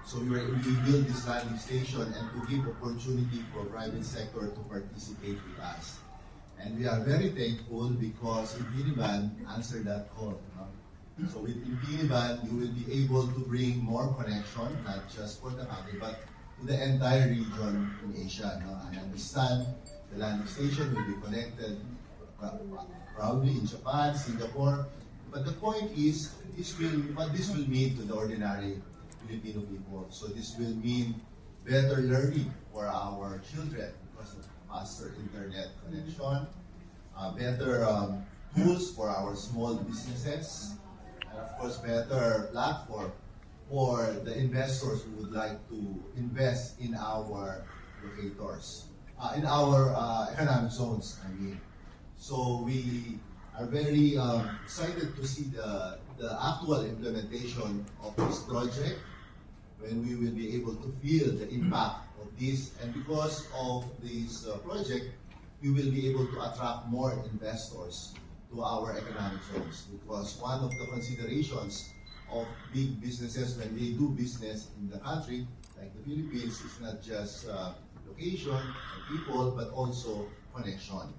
So we built this landing station and to give opportunity for private sector to participate with us. And we are very thankful because InfiniBand answered that call. So with InfiniBand, you will be able to bring more connection, not just for the country, but to the entire region in Asia. I understand the landing station will be connected probably in Japan, Singapore. But the point is, what this will mean to the ordinary Filipino people. So this will mean better learning for our children because of faster internet connection, better tools for our small businesses, and of course better platform for the investors who would like to invest in our locators, in our economic zones, I mean. So we are very excited to see the actual implementation of this project when we will be able to feel the impact of this. And because of this project, we will be able to attract more investors to our economic zones. Because one of the considerations of big businesses when they do business in the country, like the Philippines, is not just location and people, but also connection.